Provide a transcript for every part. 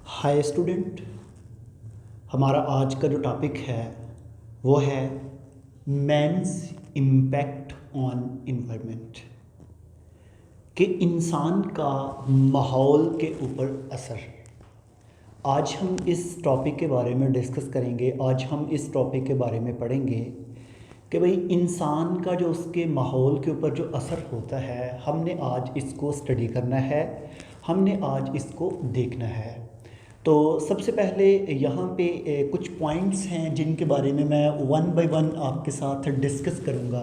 Hi student. हमारा आज का जो टॉपिक है वो है मैन्स इम्पैक्ट ऑन इन्वायरमेंट, कि इंसान का माहौल के ऊपर असर। आज हम इस टॉपिक के बारे में डिस्कस करेंगे। आज हम इस टॉपिक के बारे में पढ़ेंगे कि भाई इंसान का जो उसके माहौल के ऊपर जो असर होता है, हमने आज इसको स्टडी करना है, हमने आज इसको देखना है। तो सबसे पहले यहाँ पे कुछ पॉइंट्स हैं जिनके बारे में मैं वन बाय वन आपके साथ डिस्कस करूँगा।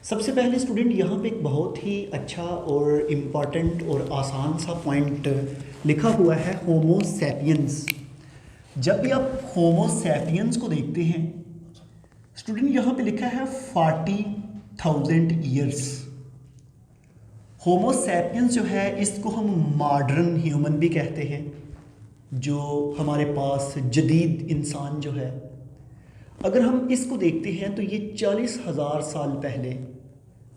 सबसे पहले स्टूडेंट, यहाँ पे एक बहुत ही अच्छा और इम्पॉर्टेंट और आसान सा पॉइंट लिखा हुआ है, होमो सैपियंस। जब भी आप होमो सैपियंस को देखते हैं स्टूडेंट, यहाँ पे लिखा है 40,000 ईयर्स। होमो सैपियंस जो है इसको हम मॉडर्न ह्यूमन भी कहते हैं। जो हमारे पास जदीद इंसान जो है, अगर हम इसको देखते हैं तो ये 40,000 साल पहले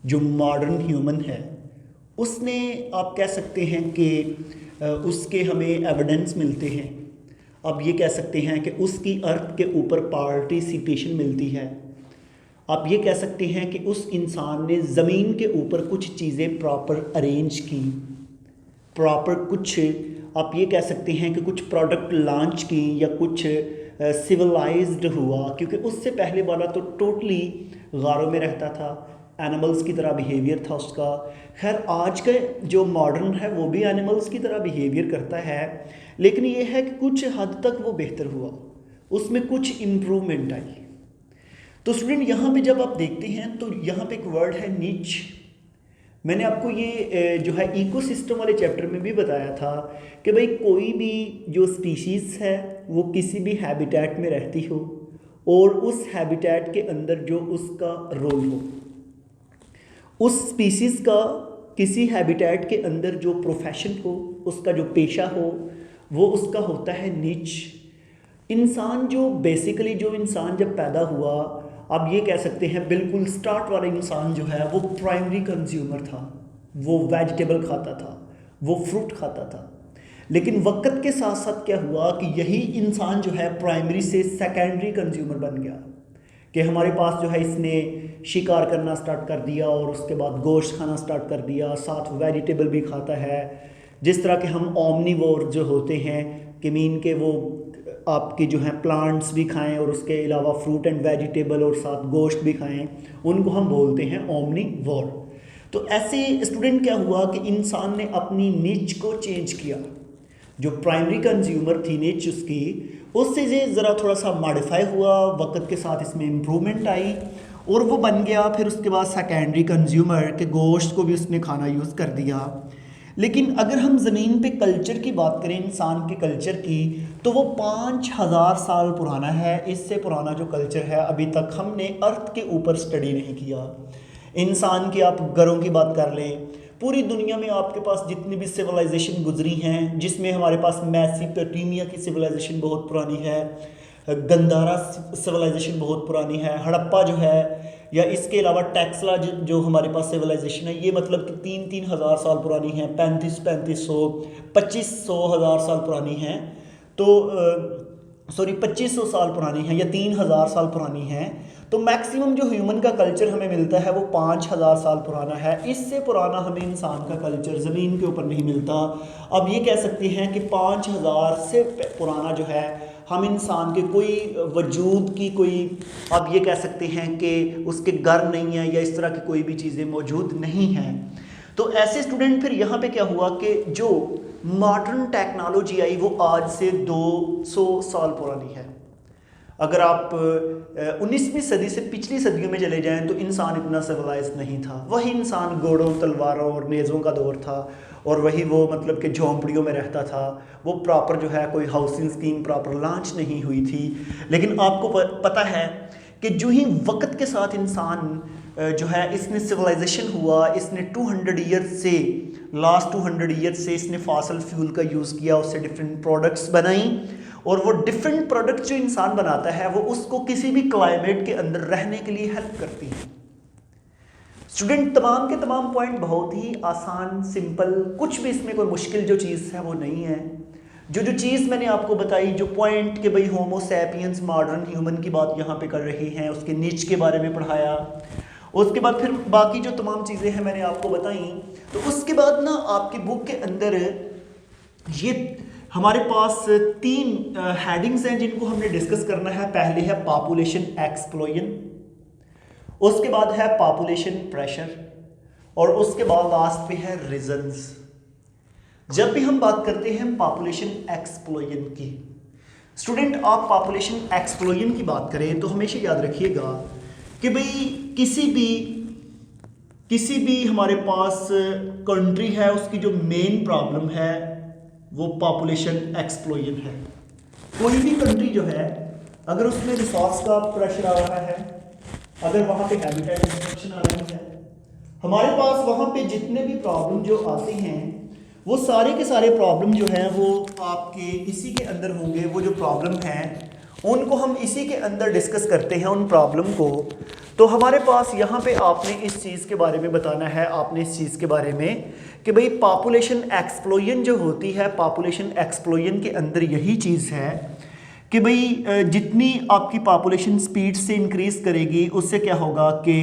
जो मॉडर्न ह्यूमन है उसने, आप कह सकते हैं कि उसके हमें एविडेंस मिलते हैं। आप ये कह सकते हैं कि उसकी अर्थ के ऊपर पार्टिसिपेशन मिलती है। आप ये कह सकते हैं कि उस इंसान ने ज़मीन के ऊपर कुछ चीज़ें प्रॉपर अरेंज की, प्रॉपर कुछ, आप ये कह सकते हैं कि कुछ प्रोडक्ट लॉन्च की या कुछ सिविलाइज्ड हुआ, क्योंकि उससे पहले वाला तो टोटली गारों में रहता था, एनिमल्स की तरह बिहेवियर था उसका। खैर आज का जो मॉडर्न है वो भी एनिमल्स की तरह बिहेवियर करता है, लेकिन ये है कि कुछ हद तक वो बेहतर हुआ, उसमें कुछ इम्प्रूवमेंट आई। तो स्टूडेंट यहाँ पे जब आप देखते हैं तो यहाँ पे एक वर्ड है नीच। मैंने आपको ये जो है इकोसिस्टम वाले चैप्टर में भी बताया था कि भाई कोई भी जो स्पीशीज़ है वो किसी भी हैबिटेट में रहती हो और उस हैबिटेट के अंदर जो उसका रोल हो, उस स्पीशीज़ का किसी हैबिटेट के अंदर जो प्रोफेशन हो, उसका जो पेशा हो, वो उसका होता है नीच। इंसान जो बेसिकली, जो इंसान जब पैदा हुआ, आप ये कह सकते हैं बिल्कुल स्टार्ट वाला इंसान जो है वो प्राइमरी कंज्यूमर था। वो वेजिटेबल खाता था, वो फ्रूट खाता था। लेकिन वक्त के साथ साथ क्या हुआ कि यही इंसान जो है प्राइमरी से सेकेंडरी कंज्यूमर बन गया, कि हमारे पास जो है इसने शिकार करना स्टार्ट कर दिया और उसके बाद गोश्त खाना स्टार्ट कर दिया, साथ वेजिटेबल भी खाता है। जिस तरह के हम ओमनीवोर जो होते हैं, कि मीन के वो आपकी जो है प्लांट्स भी खाएं और उसके अलावा फ्रूट एंड वेजिटेबल और साथ गोश्त भी खाएं, उनको हम बोलते हैं ओमनीवोर। तो ऐसे स्टूडेंट क्या हुआ कि इंसान ने अपनी नीच को चेंज किया। जो प्राइमरी कंज्यूमर थी नीच उसकी, उससे ये ज़रा थोड़ा सा मॉडिफाई हुआ, वक्त के साथ इसमें इम्प्रूवमेंट आई और वो बन गया फिर उसके बाद सेकेंडरी कंज्यूमर, के गोश्त को भी उसने खाना यूज़ कर दिया। लेकिन अगर हम ज़मीन पे कल्चर की बात करें, इंसान के कल्चर की, तो वो 5,000 साल पुराना है। इससे पुराना जो कल्चर है अभी तक हमने अर्थ के ऊपर स्टडी नहीं किया। इंसान की आप घरों की बात कर लें, पूरी दुनिया में आपके पास जितनी भी सिविलाइजेशन गुजरी हैं, जिसमें हमारे पास मेसोपोटामिया की सिविलाइजेशन बहुत पुरानी है, गंधारा सिविलाइजेशन बहुत पुरानी है, हड़प्पा जो है, या इसके अलावा टेक्सला जो हमारे पास सिविलाइजेशन है, ये मतलब कि 3,000 साल पुरानी है, 3500 25,000 साल पुरानी है। तो सॉरी 2500 साल पुरानी है या 3,000 साल पुरानी है। तो मैक्सिमम जो ह्यूमन का कल्चर हमें मिलता है वो 5,000 साल पुराना है। इससे पुराना हमें इंसान का कल्चर ज़मीन के ऊपर नहीं मिलता। अब ये कह सकते हैं कि 5,000 से पुराना जो है, हम इंसान के कोई वजूद की कोई, आप ये कह सकते हैं कि उसके घर नहीं है या इस तरह की कोई भी चीज़ें मौजूद नहीं हैं। तो ऐसे स्टूडेंट फिर यहाँ पे क्या हुआ कि जो मॉडर्न टेक्नोलॉजी आई वो आज से 200 साल पुरानी है। अगर आप 19वीं सदी से पिछली सदियों में चले जाएं तो इंसान इतना सिविलाइज नहीं था। वही इंसान घोड़ों, तलवारों और नेज़ों का दौर था, और वही वो मतलब कि झोंपड़ियों में रहता था। वो प्रॉपर जो है कोई हाउसिंग स्कीम प्रॉपर लॉन्च नहीं हुई थी। लेकिन आपको पता है कि जो ही वक्त के साथ इंसान जो है, इसने सिविलाइजेशन हुआ, इसने 200 ईयर्स से, लास्ट 200 ईयर्स से इसने फॉसिल फ्यूल का यूज़ किया, उससे डिफरेंट प्रोडक्ट्स बनाई, और वो डिफरेंट प्रोडक्ट्स जो इंसान बनाता है वो उसको किसी भी क्लाइमेट के अंदर रहने के लिए हेल्प करती है। स्टूडेंट, तमाम के तमाम पॉइंट बहुत ही आसान, सिंपल, कुछ भी इसमें कोई मुश्किल जो चीज़ है वो नहीं है। जो चीज़ मैंने आपको बताई, जो पॉइंट कि भाई होमो सैपियंस मॉडर्न ह्यूमन की बात यहाँ पे कर रहे हैं, उसके नीच के बारे में पढ़ाया, उसके बाद फिर बाकी जो तमाम चीज़ें हैं मैंने आपको बताई। तो उसके बाद ना आपकी बुक के अंदर ये हमारे पास 3 हेडिंग्स हैं जिनको हमने डिस्कस करना है। पहले है पॉपुलेशन एक्सप्लोजन, उसके बाद है पॉपुलेशन प्रेशर, और उसके बाद लास्ट पे है रीजंस। जब भी हम बात करते हैं पॉपुलेशन एक्सप्लोजन की, स्टूडेंट आप पॉपुलेशन एक्सप्लोजन की बात करें तो हमेशा याद रखिएगा कि भाई किसी भी हमारे पास कंट्री है, उसकी जो मेन प्रॉब्लम है वो पॉपुलेशन एक्सप्लोजन है। कोई भी कंट्री जो है, अगर उसमें रिसोर्स का प्रेशर आ रहा है, अगर वहाँ पे हैबिटेट डिस्ट्रक्शन आ रही है, हमारे पास वहाँ पे जितने भी प्रॉब्लम जो आते हैं वो सारे के सारे प्रॉब्लम जो हैं वो आपके इसी के अंदर होंगे। वो जो प्रॉब्लम हैं उनको हम इसी के अंदर डिस्कस करते हैं, उन प्रॉब्लम को। तो हमारे पास यहाँ पे आपने इस चीज़ के बारे में बताना है, आपने इस चीज़ के बारे में कि भाई पॉपुलेशन एक्सप्लोजन जो होती है, पॉपुलेशन एक्सप्लोजन के अंदर यही चीज़ है कि भाई जितनी आपकी पॉपुलेशन स्पीड से इंक्रीज़ करेगी उससे क्या होगा कि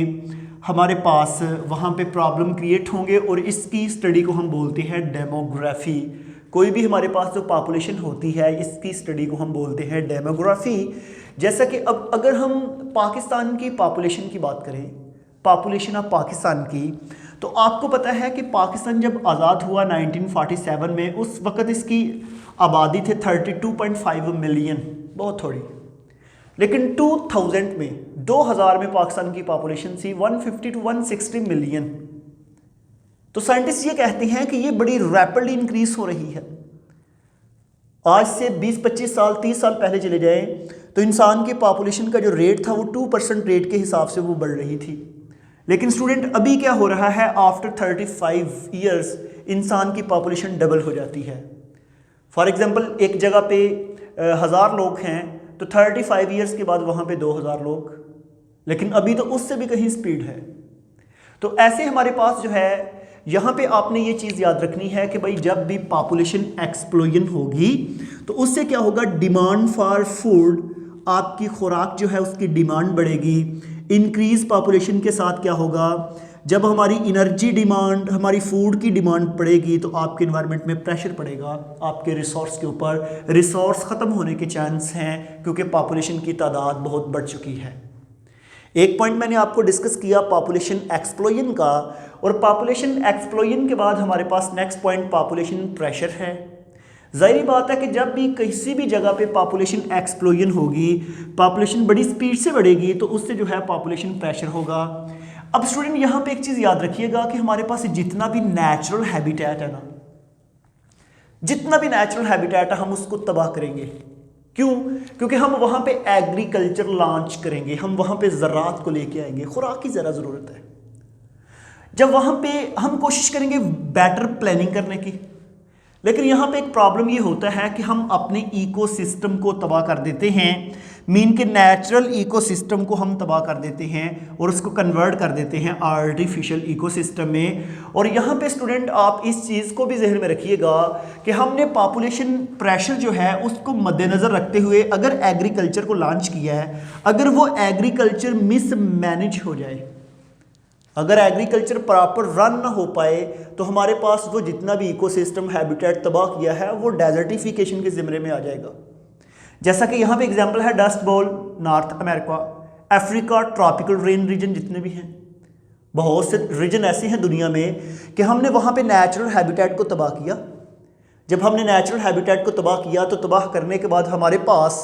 हमारे पास वहाँ पे प्रॉब्लम क्रिएट होंगे, और इसकी स्टडी को हम बोलते हैं डेमोग्राफी। कोई भी हमारे पास जो पॉपुलेशन होती है इसकी स्टडी को हम बोलते हैं डेमोग्राफी। जैसा कि अब अगर हम पाकिस्तान की पॉपुलेशन की बात करें, पॉपुलेशन ऑफ पाकिस्तान की, तो आपको पता है कि पाकिस्तान जब आज़ाद हुआ 1947 में, उस वक़्त इसकी आबादी थे 32.5 मिलियन, बहुत थोड़ी। लेकिन 2000 में पाकिस्तान की पॉपुलेशन थी 150 to 160 मिलियन। तो साइंटिस्ट ये कहते हैं कि ये बड़ी रैपिडली इंक्रीज हो रही है। आज से 20-25 साल 30 साल पहले चले जाएं तो इंसान की पॉपुलेशन का जो रेट था वो 2% रेट के हिसाब से वो बढ़ रही थी। लेकिन स्टूडेंट अभी क्या हो रहा है, आफ्टर 35 ईयर्स इंसान की पॉपुलेशन डबल हो जाती है। फॉर एग्जांपल एक जगह पे 1000 लोग हैं तो 35 ईयर्स के बाद वहाँ पे 2000 लोग, लेकिन अभी तो उससे भी कहीं स्पीड है। तो ऐसे हमारे पास जो है यहाँ पे आपने ये चीज़ याद रखनी है कि भाई जब भी पॉपुलेशन एक्सप्लोजन होगी तो उससे क्या होगा, डिमांड फॉर फूड, आपकी खुराक जो है उसकी डिमांड बढ़ेगी। इंक्रीज पॉपुलेशन के साथ क्या होगा, जब हमारी एनर्जी डिमांड, हमारी फूड की डिमांड बढ़ेगी तो आपके इन्वायरमेंट में प्रेशर पड़ेगा आपके रिसोर्स के ऊपर। रिसोर्स ख़त्म होने के चांस हैं क्योंकि पॉपुलेशन की तादाद बहुत बढ़ चुकी है। एक पॉइंट मैंने आपको डिस्कस किया पॉपुलेशन एक्सप्लोजन का, और पॉपुलेशन एक्सप्लोजन के बाद हमारे पास नेक्स्ट पॉइंट पॉपुलेशन प्रेशर है। ज़ाहिर बात है कि जब भी किसी भी जगह पे पॉपुलेशन एक्सप्लोजन होगी, पॉपुलेशन बड़ी स्पीड से बढ़ेगी, तो उससे जो है पॉपुलेशन प्रेशर होगा। अब स्टूडेंट यहाँ पे एक चीज़ याद रखिएगा कि हमारे पास जितना भी नेचुरल हैबिटेट है ना, जितना भी नेचुरल हैबिटेट है हम उसको तबाह करेंगे। क्यों? क्योंकि हम वहाँ पे एग्रीकल्चर लॉन्च करेंगे, हम वहाँ पे ज़राअत को लेके आएंगे, खुराक की ज़रा ज़रूरत है। जब वहाँ पे हम कोशिश करेंगे बेटर प्लानिंग करने की, लेकिन यहाँ पे एक प्रॉब्लम ये होता है कि हम अपने इकोसिस्टम को तबाह कर देते हैं, मीन के नेचुरल इकोसिस्टम को हम तबाह कर देते हैं और उसको कन्वर्ट कर देते हैं आर्टिफिशियल इकोसिस्टम में। और यहाँ पे स्टूडेंट आप इस चीज़ को भी जहन में रखिएगा कि हमने पॉपुलेशन प्रेशर जो है उसको मद्देनज़र रखते हुए अगर एग्रीकल्चर को लॉन्च किया है, अगर वो एग्रीकल्चर मिसमैनेज हो जाए, अगर एग्रीकल्चर प्रॉपर रन ना हो पाए, तो हमारे पास वो जितना भी इकोसिस्टम हैबिटेट तबाह किया है वो डेजर्टिफिकेशन के ज़िम्मे में आ जाएगा। जैसा कि यहाँ पे एग्जांपल है dust bowl, North America, Africa, tropical rain region जितने भी हैं, बहुत से रीजन ऐसे हैं दुनिया में कि हमने वहाँ पे नेचुरल हैबिटेट को तबाह किया। जब हमने नेचुरल हैबिटेट को तबाह किया तो तबाह करने के बाद हमारे पास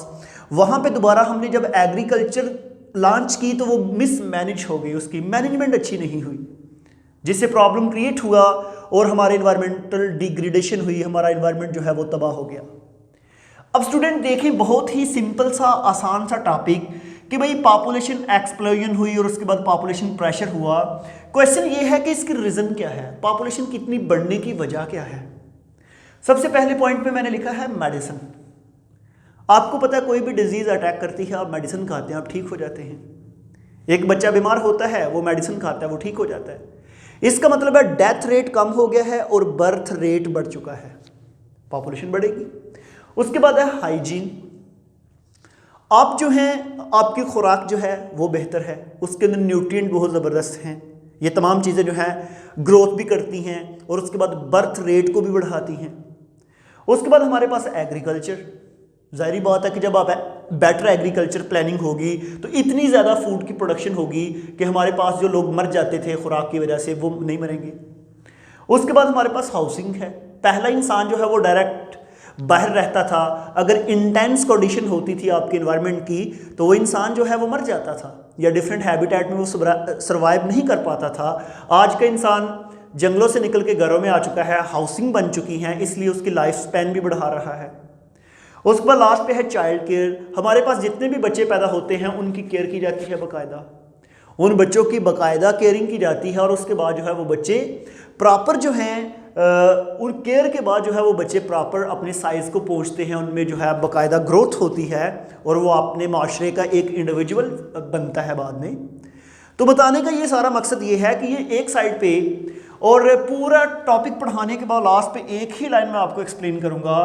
वहाँ पे दोबारा हमने जब एग्रीकल्चर लॉन्च की तो वो मिसमैनेज हो गई, उसकी मैनेजमेंट अच्छी नहीं हुई, जिससे प्रॉब्लम क्रिएट हुआ और हमारे इन्वायरमेंटल डिग्रेडेशन हुई, हमारा इन्वायरमेंट जो है वो तबाह हो गया। अब स्टूडेंट देखें, बहुत ही सिंपल सा आसान सा टॉपिक कि भाई पॉपुलेशन एक्सप्लोजन हुई और उसके बाद पॉपुलेशन प्रेशर हुआ। क्वेश्चन ये है कि इसकी रीज़न क्या है, पॉपुलेशन कितनी बढ़ने की वजह क्या है। सबसे पहले पॉइंट पे मैंने लिखा है मेडिसिन। आपको पता है कोई भी डिजीज़ अटैक करती है, आप मेडिसिन खाते हैं, आप ठीक हो जाते हैं। एक बच्चा बीमार होता है, वो मेडिसिन खाता है, वो ठीक हो जाता है। इसका मतलब है डेथ रेट कम हो गया है और बर्थ रेट बढ़ चुका है। पॉपुलेशन बढ़ेगी उसके बाद है हाइजीन। आप जो हैं, आपकी खुराक जो है वो बेहतर है, उसके अंदर न्यूट्रिएंट बहुत ज़बरदस्त हैं, ये तमाम चीज़ें जो है ग्रोथ भी करती हैं और उसके बाद बर्थ रेट को भी बढ़ाती हैं। उसके बाद हमारे पास एग्रीकल्चर। ज़ाहिर बात है कि जब आप बेटर एग्रीकल्चर प्लानिंग होगी तो इतनी ज़्यादा फूड की प्रोडक्शन होगी कि हमारे पास जो लोग मर जाते थे खुराक की वजह से वो नहीं मरेंगे। उसके बाद हमारे पास हाउसिंग है। पहला इंसान जो है वो डायरेक्ट बाहर रहता था, अगर इंटेंस कंडीशन होती थी आपके इन्वायरमेंट की तो वो इंसान जो है वो मर जाता था या डिफरेंट हैबिटेट में वो सर्वाइव नहीं कर पाता था। आज का इंसान जंगलों से निकल के घरों में आ चुका है, हाउसिंग बन चुकी हैं, इसलिए उसकी लाइफ स्पैन भी बढ़ा रहा है। उसके बाद लास्ट पे है चाइल्ड केयर। हमारे पास जितने भी बच्चे पैदा होते हैं उनकी केयर की जाती है बाकायदा, उन बच्चों की बाकायदा केयरिंग की जाती है और उसके बाद जो है वो बच्चे प्रॉपर जो हैं उन केयर के बाद जो है वो बच्चे प्रॉपर अपने साइज़ को पहुंचते हैं, उनमें जो है बाकायदा ग्रोथ होती है और वो अपने माशरे का एक इंडिविजुअल बनता है बाद में। तो बताने का ये सारा मकसद ये है कि ये एक साइड पे और पूरा टॉपिक पढ़ाने के बाद लास्ट पे एक ही लाइन में आपको एक्सप्लेन करूँगा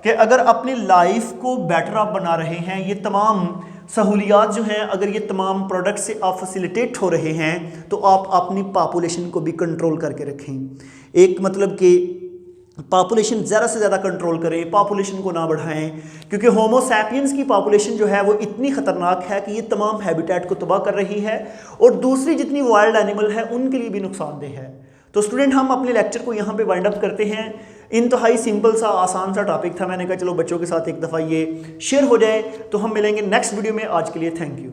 कि अगर अपनी लाइफ को बेटर आप बना रहे हैं, ये तमाम सहूलियात जो हैं अगर ये तमाम प्रोडक्ट से आप फैसिलिटेट हो रहे हैं तो आप अपनी पॉपुलेशन को भी कंट्रोल करके रखें। एक मतलब कि पॉपुलेशन ज़्यादा से ज़्यादा कंट्रोल करें, पॉपुलेशन को ना बढ़ाएं, क्योंकि होमो सैपियंस की पॉपुलेशन जो है वो इतनी ख़तरनाक है कि ये तमाम हैबिटेट को तबाह कर रही है और दूसरी जितनी वाइल्ड एनिमल है उनके लिए भी नुकसानदेह है। तो स्टूडेंट हम अपने लेक्चर को यहाँ पे वाइंड अप करते हैं। इंतहाई सिंपल सा आसान सा टॉपिक था, मैंने कहा चलो बच्चों के साथ एक दफ़ा ये शेयर हो जाए। तो हम मिलेंगे नेक्स्ट वीडियो में, आज के लिए थैंक यू।